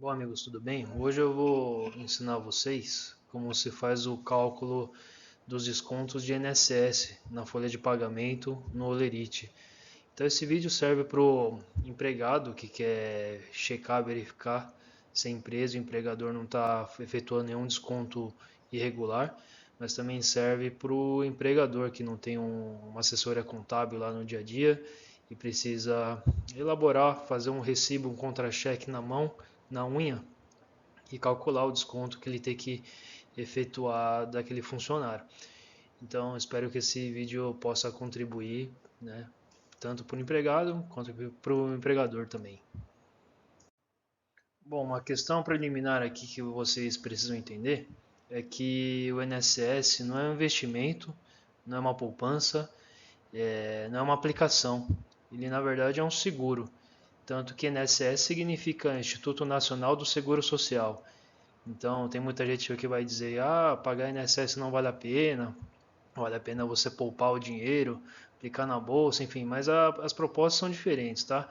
Bom, amigos, tudo bem? Hoje eu vou ensinar vocês como se faz o cálculo dos descontos de INSS na folha de pagamento no Olerite. Então, esse vídeo serve para o empregado que quer checar, verificar se a empresa e o empregador não está efetuando nenhum desconto irregular, mas também serve para o empregador que não tem uma assessoria contábil lá no dia a dia e precisa elaborar, fazer um recibo, um contra-cheque na mão, na unha e calcular o desconto que ele tem que efetuar daquele funcionário. Então, espero que esse vídeo possa contribuir, né, tanto para o empregado quanto para o empregador também. Bom, uma questão preliminar aqui que vocês precisam entender é que o INSS não é um investimento, não é uma poupança, não é uma aplicação. Ele, na verdade, é um seguro. Tanto que INSS significa Instituto Nacional do Seguro Social. Então, tem muita gente que vai dizer: pagar INSS não vale a pena você poupar o dinheiro, aplicar na bolsa, enfim, mas as propostas são diferentes, tá?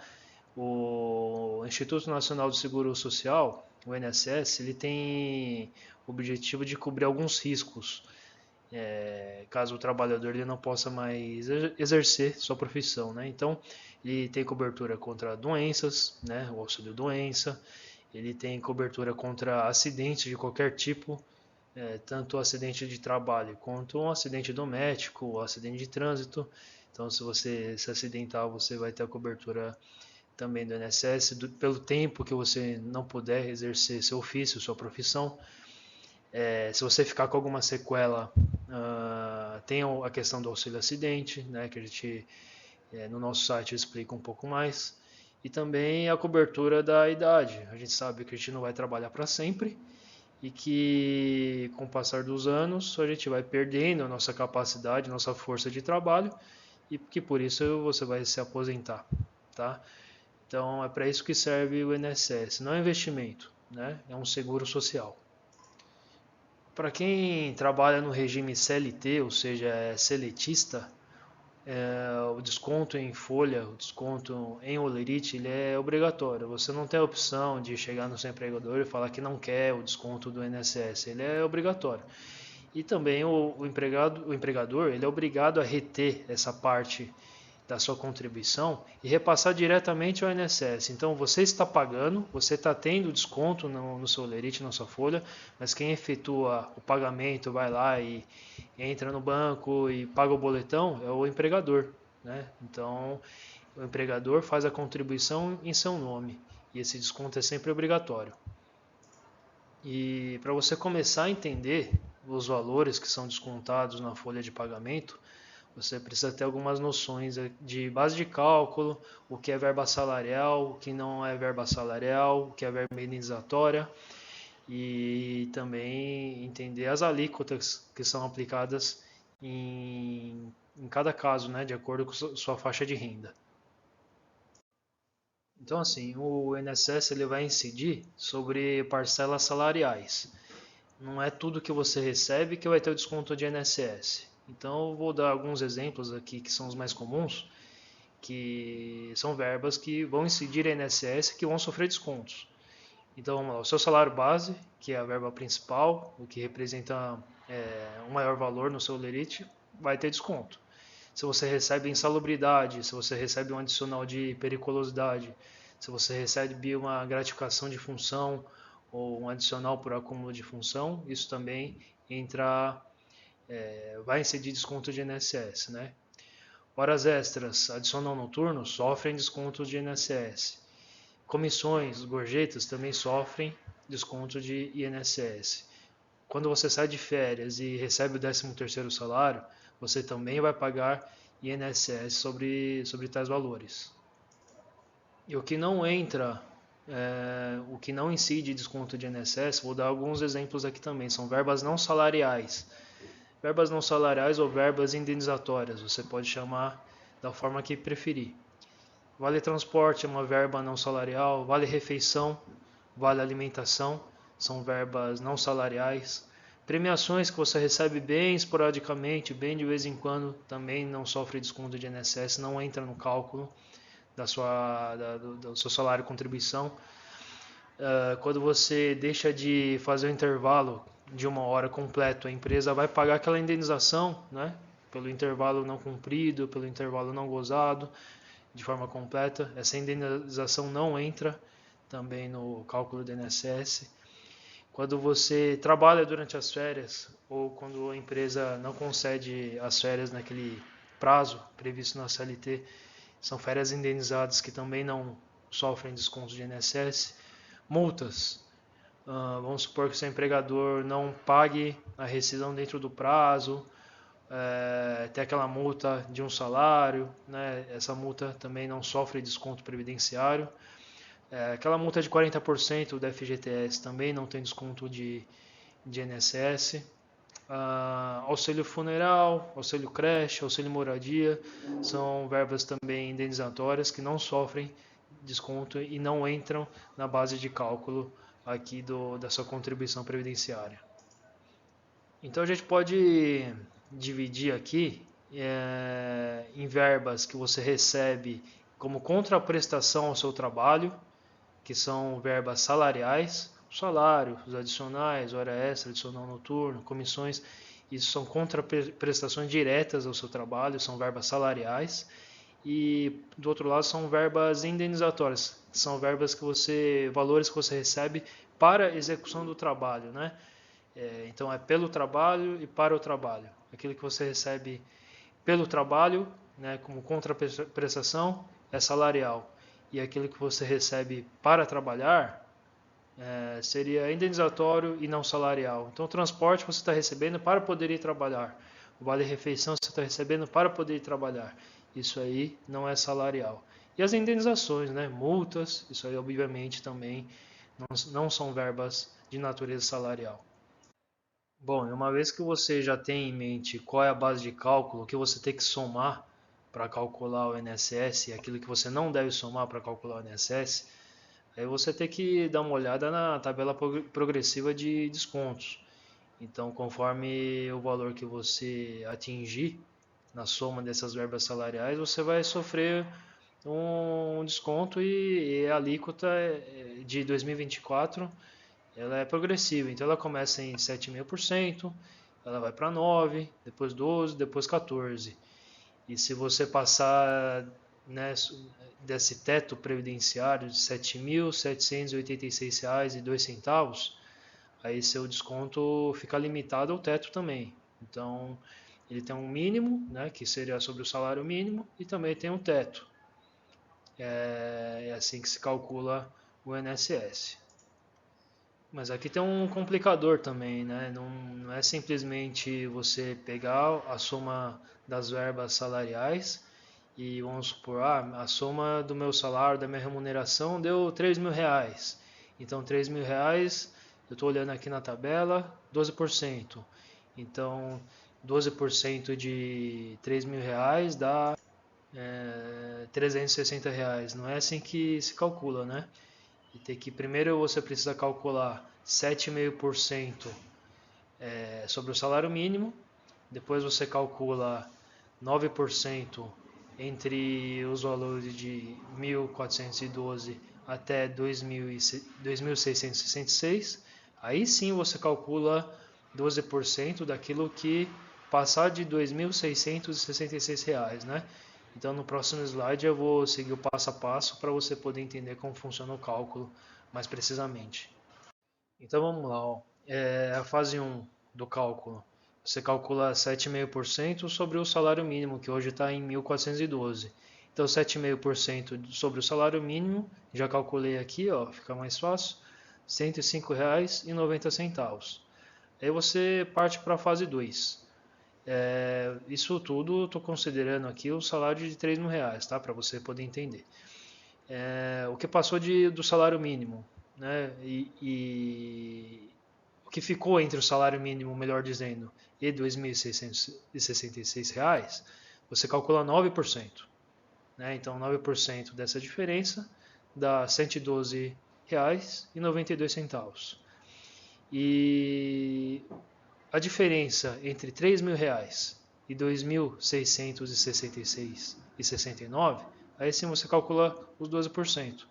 O Instituto Nacional do Seguro Social, o INSS, ele tem o objetivo de cobrir alguns riscos, caso o trabalhador ele não possa mais exercer sua profissão, né? Então, ele tem cobertura contra doenças, né? O auxílio doença, ele tem cobertura contra acidentes de qualquer tipo, tanto acidente de trabalho quanto um acidente doméstico, ou acidente de trânsito. Então, se você se acidentar, você vai ter a cobertura também do INSS pelo tempo que você não puder exercer seu ofício, sua profissão. Se você ficar com alguma sequela, tem a questão do auxílio acidente, né, que a gente no nosso site explica um pouco mais. E também a cobertura da idade. A gente sabe que a gente não vai trabalhar para sempre e que com o passar dos anos a gente vai perdendo a nossa capacidade, nossa força de trabalho e que por isso você vai se aposentar, tá? Então é para isso que serve o INSS. Não é investimento, né? É um seguro social. Para quem trabalha no regime CLT, ou seja, é seletista, o desconto em folha, o desconto em olerite, ele é obrigatório. Você não tem a opção de chegar no seu empregador e falar que não quer o desconto do INSS. Ele é obrigatório. E também o empregador ele é obrigado a reter essa parte da sua contribuição e repassar diretamente ao INSS. Então você está pagando, você está tendo desconto no seu lerite, na sua folha, mas quem efetua o pagamento vai lá e entra no banco e paga o boletão é o empregador. Né? Então o empregador faz a contribuição em seu nome e esse desconto é sempre obrigatório. E para você começar a entender os valores que são descontados na folha de pagamento, você precisa ter algumas noções de base de cálculo, o que é verba salarial, o que não é verba salarial, o que é verba indenizatória e também entender as alíquotas que são aplicadas em cada caso, né, de acordo com sua faixa de renda. Então, assim, o INSS ele vai incidir sobre parcelas salariais. Não é tudo que você recebe que vai ter o desconto de INSS. Então, eu vou dar alguns exemplos aqui que são os mais comuns, que são verbas que vão incidir em INSS e que vão sofrer descontos. Então, vamos lá, o seu salário base, que é a verba principal, o que representa um maior valor no seu lerite, vai ter desconto. Se você recebe insalubridade, se você recebe um adicional de periculosidade, se você recebe uma gratificação de função ou um adicional por acúmulo de função, isso também entra, vai incidir desconto de INSS, né? Horas extras, adicional noturno, sofrem desconto de INSS. Comissões, gorjetas também sofrem desconto de INSS. Quando você sai de férias e recebe o 13º salário, você também vai pagar INSS sobre tais valores. E o que não entra, o que não incide desconto de INSS, vou dar alguns exemplos aqui também, são verbas não salariais. Verbas não salariais ou verbas indenizatórias, você pode chamar da forma que preferir. Vale transporte é uma verba não salarial, vale refeição, vale alimentação, são verbas não salariais. Premiações que você recebe bem esporadicamente, bem de vez em quando, também não sofre desconto de INSS, não entra no cálculo do seu salário e contribuição. Quando você deixa de fazer o intervalo de 1 hora completo, a empresa vai pagar aquela indenização, né? Pelo intervalo não cumprido, pelo intervalo não gozado, de forma completa. Essa indenização não entra também no cálculo do INSS. Quando você trabalha durante as férias ou quando a empresa não concede as férias naquele prazo previsto na CLT, são férias indenizadas que também não sofrem descontos de INSS. Multas. Vamos supor que seu empregador não pague a rescisão dentro do prazo, tem aquela multa de um salário, né? Essa multa também não sofre desconto previdenciário. Aquela multa de 40% da FGTS também não tem desconto de INSS. Auxílio funeral, auxílio creche, auxílio moradia, são verbas também indenizatórias que não sofrem desconto e não entram na base de cálculo aqui da sua contribuição previdenciária. Então a gente pode dividir aqui em verbas que você recebe como contraprestação ao seu trabalho, que são verbas salariais, salário, os adicionais, hora extra, adicional noturno, comissões, isso são contraprestações diretas ao seu trabalho, são verbas salariais. E do outro lado são verbas indenizatórias, são verbas valores que você recebe para execução do trabalho, né? Então é pelo trabalho e para o trabalho. Aquilo que você recebe pelo trabalho, né, como contraprestação, é salarial. E aquilo que você recebe para trabalhar seria indenizatório e não salarial. Então o transporte você está recebendo para poder ir trabalhar. O vale-refeição você está recebendo para poder ir trabalhar. Isso aí não é salarial. E as indenizações, né, multas, isso aí obviamente também não são verbas de natureza salarial. Bom, uma vez que você já tem em mente qual é a base de cálculo, o que você tem que somar para calcular o INSS e aquilo que você não deve somar para calcular o INSS, aí você tem que dar uma olhada na tabela progressiva de descontos. Então, conforme o valor que você atingir na soma dessas verbas salariais, você vai sofrer um desconto e a alíquota de 2024 ela é progressiva, então ela começa em 7,5%, ela vai para 9%, depois 12%, depois 14%. E se você passar, né, desse teto previdenciário de R$ 7.786,02, aí seu desconto fica limitado ao teto também. Então, ele tem um mínimo, né, que seria sobre o salário mínimo, e também tem um teto. É assim que se calcula o INSS. Mas aqui tem um complicador também, né? Não é simplesmente você pegar a soma das verbas salariais e vamos supor, a soma do meu salário, da minha remuneração deu R$ 3.000. Então R$ 3.000, eu estou olhando aqui na tabela, 12%. Então 12% de R$ 3.000 dá R$ 360. Não é assim que se calcula, né? E tem que primeiro você precisa calcular 7,5% sobre o salário mínimo, depois você calcula 9% entre os valores de 1.412 até 2.666, aí sim você calcula 12% daquilo que passar de R$ 2.666, né? Então no próximo slide eu vou seguir o passo a passo para você poder entender como funciona o cálculo mais precisamente. Então vamos lá, ó. A fase 1 do cálculo. Você calcula 7,5% sobre o salário mínimo, que hoje está em 1.412. Então 7,5% sobre o salário mínimo, já calculei aqui, ó, fica mais fácil, R$ 105,90. Aí você parte para a fase 2. Isso tudo estou considerando aqui o salário de R$ 3.000, tá? Para você poder entender. O que passou do salário mínimo, né? E o que ficou entre o salário mínimo, melhor dizendo, e R$ 2.666, você calcula 9%. Né? Então 9% dessa diferença dá R$ 112,92. E a diferença entre R$ 3.000 e R$ 2.666,69, aí sim você calcula os 12%.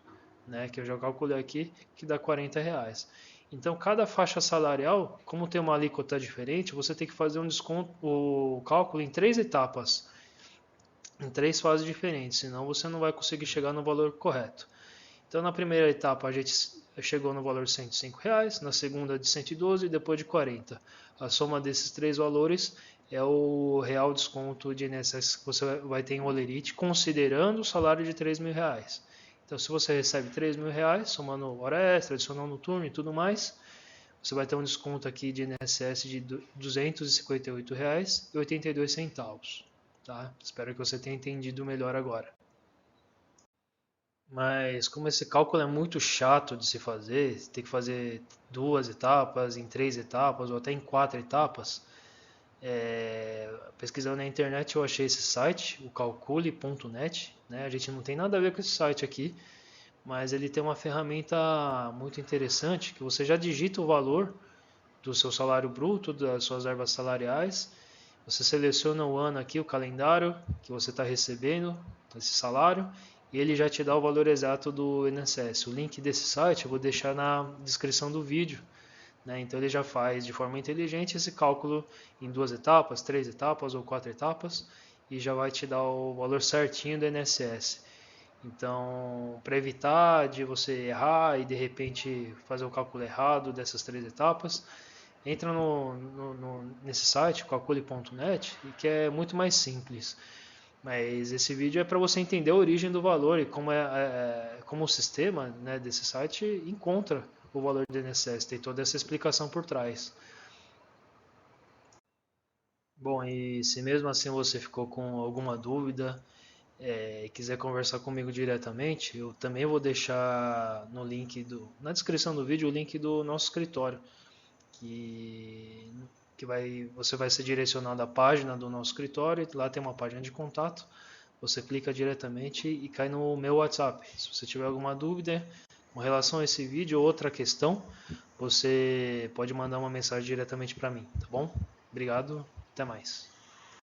né, que eu já calculei aqui, que dá R$ 40. Então, cada faixa salarial, como tem uma alíquota diferente, você tem que fazer um desconto, o cálculo em 3 etapas, em 3 fases diferentes, senão você não vai conseguir chegar no valor correto. Então, na primeira etapa, a gente chegou no valor de R$ 105, na segunda de 112 e depois de 40. A soma desses 3 valores é o real desconto de INSS que você vai ter em Olerite, considerando o salário de R$ 3.000. Então, se você recebe R$ 3.000, somando hora extra, adicionando no turno e tudo mais, você vai ter um desconto aqui de INSS de R$ 258,82. Tá? Espero que você tenha entendido melhor agora. Mas como esse cálculo é muito chato de se fazer, tem que fazer 2 etapas, em 3 etapas ou até em 4 etapas, pesquisando na internet eu achei esse site, o calcule.net, né? A gente não tem nada a ver com esse site aqui, mas ele tem uma ferramenta muito interessante que você já digita o valor do seu salário bruto, das suas verbas salariais, você seleciona o ano aqui, o calendário que você está recebendo esse salário, e ele já te dá o valor exato do INSS. O link desse site eu vou deixar na descrição do vídeo, né? Então ele já faz de forma inteligente esse cálculo em 2 etapas, 3 etapas ou 4 etapas e já vai te dar o valor certinho do INSS. Então, para evitar de você errar e de repente fazer o cálculo errado dessas 3 etapas, entra nesse site, calcule.net, que é muito mais simples. Mas esse vídeo é para você entender a origem do valor e como o sistema, né, desse site encontra o valor do INSS. Tem toda essa explicação por trás. Bom, e se mesmo assim você ficou com alguma dúvida e quiser conversar comigo diretamente, eu também vou deixar na descrição do vídeo o link do nosso escritório, que, você vai ser direcionado à página do nosso escritório, e lá tem uma página de contato, você clica diretamente e cai no meu WhatsApp. Se você tiver alguma dúvida com relação a esse vídeo ou outra questão, você pode mandar uma mensagem diretamente para mim, tá bom? Obrigado, até mais.